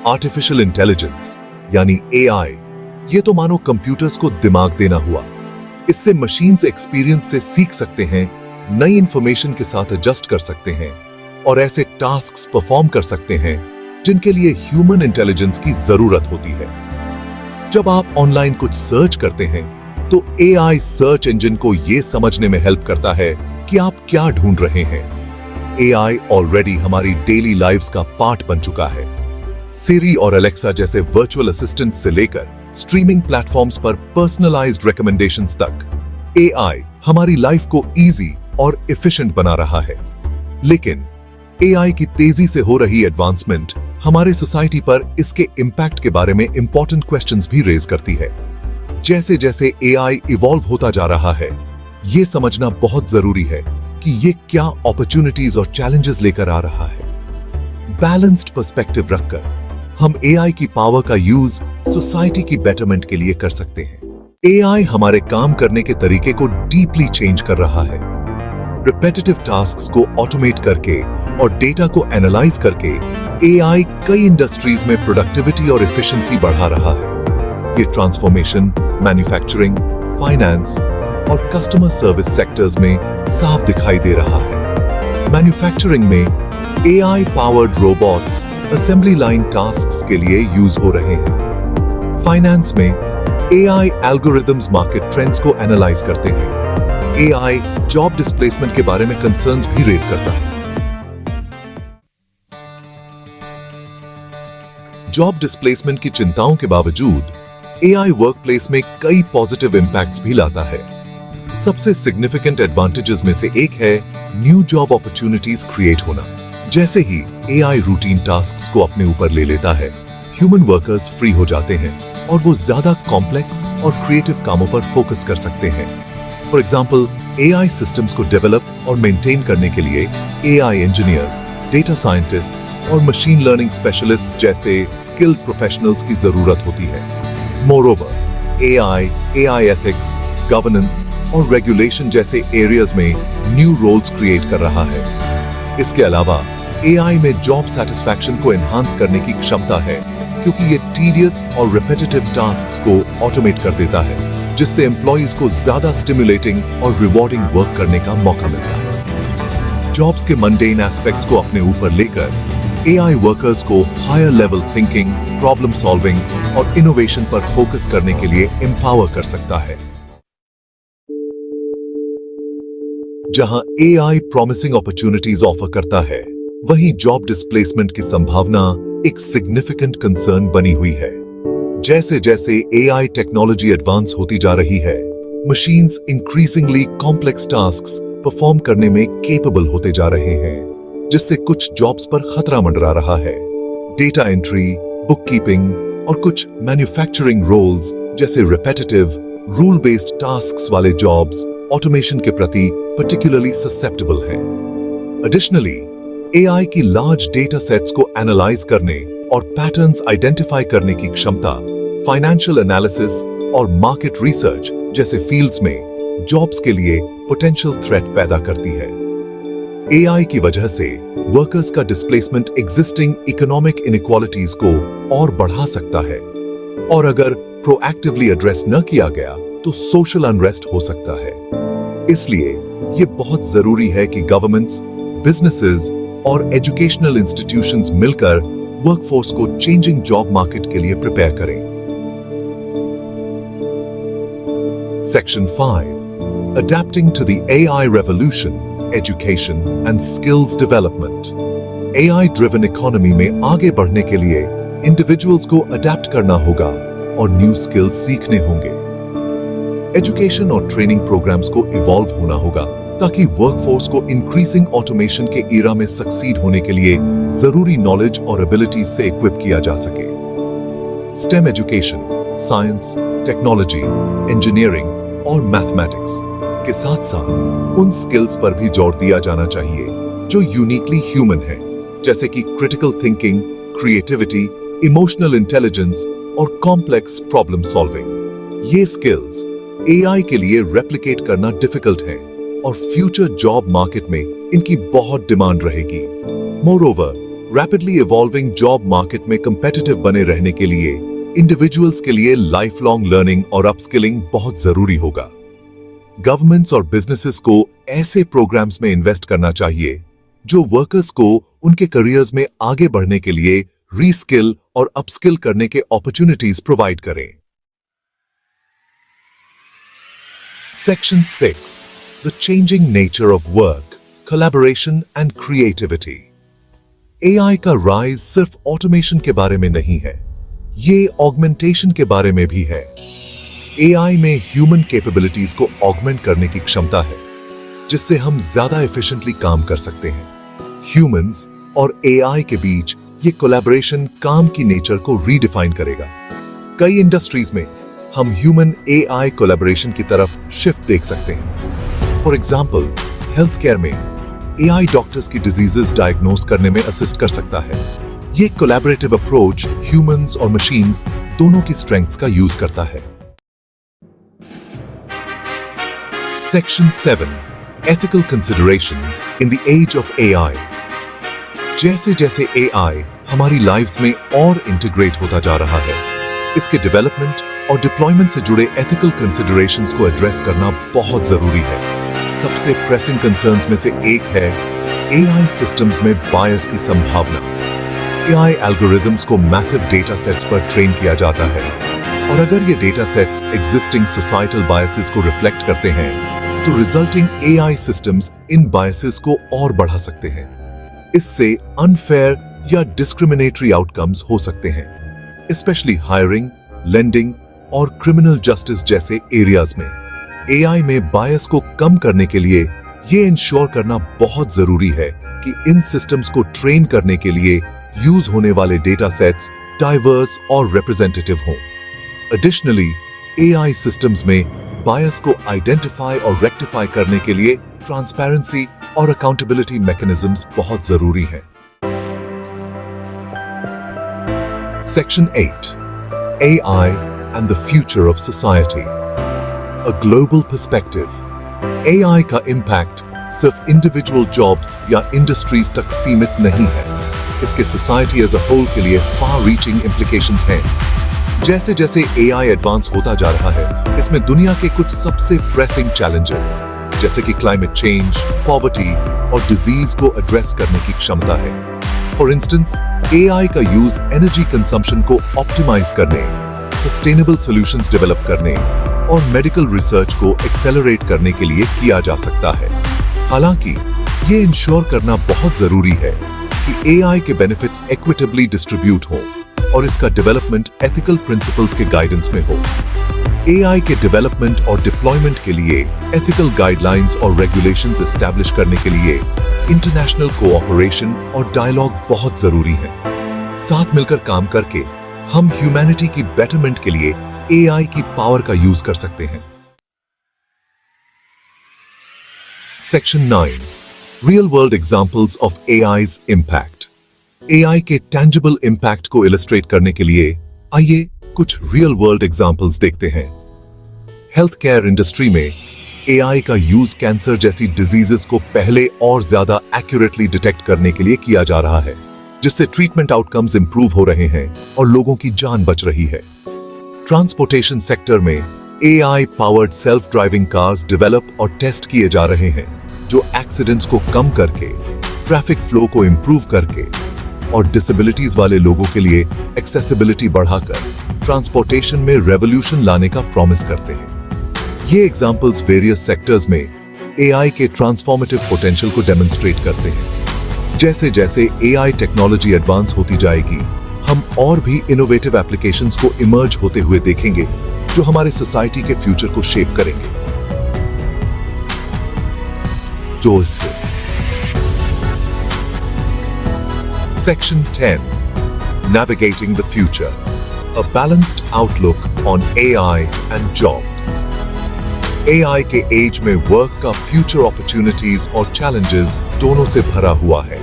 Artificial intelligence यानी AI, ये तो मानो कंप्यूटर्स को दिमाग देना हुआ। इससे मशीन्स एक्सपीरियंस से सीख सकते हैं, नई इंफॉर्मेशन के साथ एडजस्ट कर सकते हैं और ऐसे टास्क्स परफॉर्म कर सकते हैं जिनके लिए ह्यूमन इंटेलिजेंस की जरूरत होती है। जब आप ऑनलाइन कुछ सर्च करते हैं तो एआई सर्च इंजन को यह समझने में हेल्प करता है कि आप क्या ढूंढ रहे हैं। एआई ऑलरेडी हमारी डेली लाइव्स का पार्ट बन चुका है। सिरी और एलेक्सा जैसे वर्चुअल असिस्टेंट से लेकर स्ट्रीमिंग प्लेटफॉर्म्स पर पर्सनलाइज्ड रिकमेंडेशंस तक एआई हमारी लाइफ को इजी और एफिशिएंट बना रहा है। लेकिन एआई की तेजी से हो रही एडवांसमेंट हमारे सोसाइटी पर इसके इंपैक्ट के बारे में इंपॉर्टेंट क्वेश्चंस भी रेज करती है। जैसे जैसे एआई इवॉल्व होता जा रहा है, यह समझना बहुत जरूरी है कि यह क्या अपॉर्चुनिटीज और चैलेंजेस लेकर आ रहा है। बैलेंस्ड पर्सपेक्टिव रखकर हम एआई की पावर का यूज सोसाइटी की बेटरमेंट के लिए कर सकते हैं। एआई हमारे काम करने के तरीके को डीपली चेंज कर रहा है। रिपेटिटिव टास्क्स को ऑटोमेट करके और डेटा को एनालाइज करके एआई कई इंडस्ट्रीज में प्रोडक्टिविटी और एफिशिएंसी बढ़ा रहा है। ये ट्रांसफॉर्मेशन मैन्युफैक्चरिंग, फाइनेंस और कस्टमर सर्विस सेक्टर्स में साफ दिखाई दे रहा है। मैन्युफैक्चरिंग में AI powered robots assembly line tasks के लिए यूज हो रहे हैं। फाइनेंस में एआई एल्गोरिथम्स मार्केट ट्रेंड्स को एनालाइज करते हैं। एआई जॉब डिस्प्लेसमेंट के बारे में कंसर्न्स भी रेज करता है। जॉब डिस्प्लेसमेंट की चिंताओं के बावजूद एआई वर्कप्लेस में कई पॉजिटिव इंपैक्ट्स भी लाता है। सबसे सिग्निफिकेंट एडवांटेजेस में से एक है न्यू जॉब अपॉर्चुनिटीज क्रिएट होना। जैसे ही एआई रूटीन टास्क्स को अपने ऊपर ले लेता है, ह्यूमन वर्कर्स फ्री हो जाते हैं और वो ज्यादा कॉम्प्लेक्स और क्रिएटिव कामों पर फोकस कर सकते हैं। फॉर एग्जाम्पल, एआई सिस्टम्स को डेवलप और मेंटेन करने के लिए एआई इंजीनियर्स, डेटा साइंटिस्ट्स और मशीन लर्निंग स्पेशलिस्ट्स जैसे स्किल्ड प्रोफेशनल्स की जरूरत होती है। मोरओवर, एआई एथिक्स, गवर्नेंस और रेगुलेशन जैसे एरियाज में न्यू रोल्स क्रिएट कर रहा है। इसके अलावा एआई में जॉब सैटिस्फैक्शन को एनहांस करने की क्षमता है, क्योंकि ये टीडियस और रिपेटिटिव टास्क्स को ऑटोमेट कर देता है, जिससे एम्प्लॉइज को ज्यादा स्टिमुलेटिंग और रिवॉर्डिंग वर्क करने का मौका मिलता है। जॉब्स के मंडेन एस्पेक्ट्स को अपने ऊपर लेकर एआई वर्कर्स को higher level thinking, problem solving और इनोवेशन पर फोकस करने के लिए एम्पावर कर सकता है। जहां एआई प्रॉमिसिंग अपॉर्चुनिटीज ऑफर करता है, वहीं जॉब डिस्प्लेसमेंट की संभावना एक सिग्निफिकेंट कंसर्न बनी हुई है। जैसे जैसे एआई टेक्नोलॉजी एडवांस होती जा रही है, machines increasingly complex tasks perform करने में केपेबल होते जा रहे हैं, जिससे कुछ जॉब्स पर खतरा मंडरा रहा है। डेटा एंट्री, बुककीपिंग और कुछ मैन्युफैक्चरिंग रोल्स जैसे रिपेटिटिव, रूल बेस्ड टास्क्स वाले जॉब्स ऑटोमेशन के प्रति पर्टिकुलरली ससेप्टेबल हैं। एडिशनली, एआई की लार्ज डेटा सेट्स को एनालाइज करने और पैटर्न्स आइडेंटिफाई करने की क्षमता फाइनेंशियल एनालिसिस और मार्केट रिसर्च जैसे फील्ड्स में जॉब्स के लिए पोटेंशियल थ्रेट पैदा करती है। एआई की वजह से वर्कर्स का डिस्प्लेसमेंट एग्जिस्टिंग इकोनॉमिक इनइक्वालिटीज को और बढ़ा सकता है, और अगर प्रोएक्टिवली एड्रेस न किया गया तो सोशल अनरेस्ट हो सकता है। इसलिए यह बहुत जरूरी है कि गवर्नमेंट्स, बिजनेसेस और एजुकेशनल इंस्टीट्यूशंस मिलकर वर्कफोर्स को चेंजिंग जॉब मार्केट के लिए प्रिपेयर करें। Section 5, adapting to the AI revolution, education and skills development. AI driven economy में आगे बढ़ने के लिए इंडिविजुअल्स को अडैप्ट करना होगा और न्यू स्किल्स सीखने होंगे। एजुकेशन और ट्रेनिंग प्रोग्राम्स को इवॉल्व होना होगा ताकि वर्कफोर्स को इंक्रीजिंग ऑटोमेशन के एरा में सक्सीड होने के लिए जरूरी नॉलेज और एबिलिटीज से इक्विप किया जा सके। Stem education, science, technology, engineering और मैथमेटिक्स के साथ साथ उन स्किल्स पर भी जोर दिया जाना चाहिए जो यूनिकली ह्यूमन है, जैसे कि critical thinking, creativity, emotional intelligence और कॉम्प्लेक्स प्रॉब्लम सॉल्विंग। ये स्किल्स एआई के लिए रेप्लिकेट करना डिफिकल्ट है और फ्यूचर जॉब मार्केट में इनकी बहुत डिमांड रहेगी। Moreover, rapidly evolving job market में कंपेटिटिव बने रहने के लिए इंडिविजुअल्स के लिए लाइफ लॉन्ग लर्निंग और अपस्किलिंग बहुत जरूरी होगा। गवर्नमेंट्स और बिजनेसेस को ऐसे प्रोग्राम्स में इन्वेस्ट करना चाहिए जो वर्कर्स को उनके करियर्स में आगे बढ़ने के लिए रीस्किल और अपस्किल करने के अपॉर्चुनिटीज प्रोवाइड करें। Section 6. The changing nature of work, collaboration and creativity. AI का राइज सिर्फ ऑटोमेशन के बारे में नहीं है, ये ऑगमेंटेशन के बारे में भी है। AI में ह्यूमन कैपेबिलिटीज को ऑगमेंट करने की क्षमता है, जिससे हम ज्यादा एफिशिएंटली काम कर सकते हैं। ह्यूमंस और AI के बीच ये कोलैबोरेशन काम की नेचर को रीडिफाइन करेगा। कई इंडस्ट्रीज में हम ह्यूमन AI कोलैबोरेशन की तरफ शिफ्ट देख सकते हैं। फॉर एग्जाम्पल, हेल्थ केयर में AI डॉक्टर्स की डिजीजेस डायग्नोज करने में असिस्ट कर सकता है। ये कोलैबोरेटिव अप्रोच ह्यूमंस और मशीन्स दोनों की स्ट्रेंथ्स का यूज करता है। Section 7. Ethical considerations in the age of AI. जैसे जैसे AI हमारी लाइव्स में और इंटीग्रेट होता जा रहा है, इसके डेवलपमेंट और डिप्लॉयमेंट से जुड़े एथिकल कंसिडरेशंस को एड्रेस करना बहुत जरूरी है। सबसे प्रेसिंग कंसर्न्स में से एक है AI सिस्टम्स में बायस की संभावना। AI एल्गोरिथम्स को मैसिव डेटा सेट्स पर ट्रेन किया जाता है, और अगर ये data sets existing societal biases को रिफ्लेक्ट करते हैं, तो resulting AI systems in biases को और बढ़ा सकते हैं। इससे अनफेयर या डिस्क्रिमिनेटरी आउटकम्स हो सकते हैं, स्पेशली हायरिंग, लेंडिंग और क्रिमिनल जस्टिस जैसे एरियाज में। AI में बायस को कम करने के लिए ये इंश्योर करना बहुत जरूरी है कि इन सिस्टम्स को ट्रेन करने के लिए यूज होने वाले डेटा सेट्स डाइवर्स और रिप्रेजेंटेटिव हों। एडिशनली, AI सिस्टम्स में बायस को आइडेंटिफाई और रेक्टिफाई करने के लिए ट्रांसपेरेंसी और अकाउंटेबिलिटी मैकेनिज्म्स बहुत जरूरी हैं। Section 8. AI and the future of society. A global perspective. AI का impact सिर्फ इंडिविजुअल जॉब्स या इंडस्ट्रीज तक सीमित नहीं है, इसके सोसाइटी एज अ होल के लिए फार रीचिंग implications हैं। जैसे जैसे AI एडवांस होता जा रहा है, इसमें दुनिया के कुछ सबसे प्रेसिंग चैलेंजेस जैसे कि क्लाइमेट चेंज, पॉवर्टी और डिजीज को एड्रेस करने की क्षमता है। फॉर इंस्टेंस, AI का यूज एनर्जी कंजम्पशन को ऑप्टिमाइज करने, सस्टेनेबल सॉल्यूशंस डेवलप करने और मेडिकल रिसर्च को एक्सेलरेट करने के लिए किया जा सकता है। हालांकि ये इंश्योर करना बहुत जरूरी है कि AI के बेनिफिट्स इक्विटेबली डिस्ट्रीब्यूट हों और इसका डेवलपमेंट एथिकल प्रिंसिपल्स के गाइडेंस में हो। AI के डेवलपमेंट और डिप्लॉयमेंट के लिए एथिकल गाइडलाइंस और रेगुलेशंस एस्टैब्लिश करने के लिए इंटरनेशनल कोऑपरेशन और डायलॉग बहुत जरूरी है। साथ मिलकर काम करके हम ह्यूमैनिटी की बेटरमेंट के लिए AI की पावर का यूज कर सकते हैं। Section 9. Real world examples of AI's impact. AI के tangible impact को illustrate करने के लिए आइए कुछ real world examples देखते हैं। हेल्थ केयर इंडस्ट्री में AI का यूज कैंसर जैसी डिजीजेस को पहले और ज्यादा एक्यूरेटली डिटेक्ट करने के लिए किया जा रहा है, जिससे ट्रीटमेंट आउटकम्स इंप्रूव हो रहे हैं और लोगों की जान बच रही है। ट्रांसपोर्टेशन सेक्टर में AI powered self driving cars develop और टेस्ट किए जा रहे हैं, जो एक्सीडेंट्स को कम करके, ट्रैफिक फ्लो को इंप्रूव करके और डिसेबिलिटीज वाले लोगों के लिए एक्सेसिबिलिटी बढ़ाकर ट्रांसपोर्टेशन में रेवोल्यूशन लाने का प्रॉमिस करते हैं। ये एग्जांपल्स वेरियस सेक्टर्स में AI के ट्रांसफॉर्मेटिव पोटेंशियल को डेमोन्स्ट्रेट करते हैं। जैसे जैसे AI टेक्नोलॉजी एडवांस होती जाएगी, हम और भी इनोवेटिव एप्लीकेशंस को इमर्ज होते हुए देखेंगे, जो हमारे सोसाइटी के फ्यूचर को शेप करेंगे। जो इससे Section 10. Navigating the future. A balanced outlook on AI and jobs. AI के एज में वर्क का फ्यूचर अपॉर्चुनिटीज और चैलेंजेस दोनों से भरा हुआ है।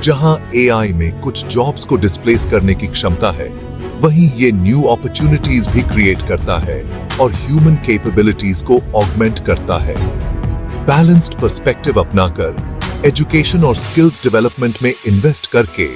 जहां AI में कुछ जॉब्स को डिस्प्लेस करने की क्षमता है, वहीं ये न्यू अपॉर्चुनिटीज भी क्रिएट करता है और ह्यूमन कैपेबिलिटीज को ऑगमेंट करता है। बैलेंस्ड पर्सपेक्टिव अपनाकर एजुकेशन और स्किल्स डेवलपमेंट में इन्वेस्ट करके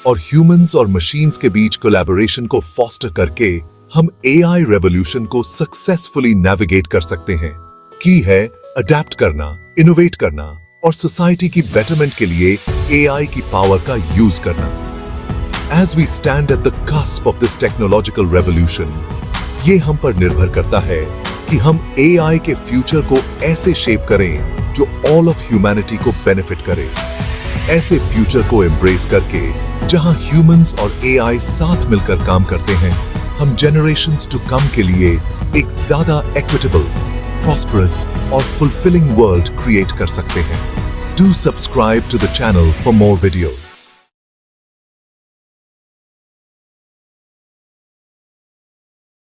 और ह्यूमंस और मशीन्स के बीच कोलैबोरेशन को फॉस्टर करके हम एआई रेवोल्यूशन को सक्सेसफुली नेविगेट कर सकते हैं। की है अडेप्ट करना, इनोवेट करना और सोसाइटी की बेटरमेंट के लिए एआई की पावर का यूज करना। As we stand at the cusp of this technological revolution, ये हम पर निर्भर करता है कि हम एआई के फ्यूचर को ऐसे शेप करें जो ऑल ऑफ ह्यूमैनिटी को बेनिफिट करे। ऐसे फ्यूचर को एम्ब्रेस करके जहां ह्यूमंस और एआई साथ मिलकर काम करते हैं, हम जनरेशंस टू कम के लिए एक ज्यादा इक्विटेबल, प्रॉस्परस और फुलफिलिंग वर्ल्ड क्रिएट कर सकते हैं। Do subscribe to the channel for more videos.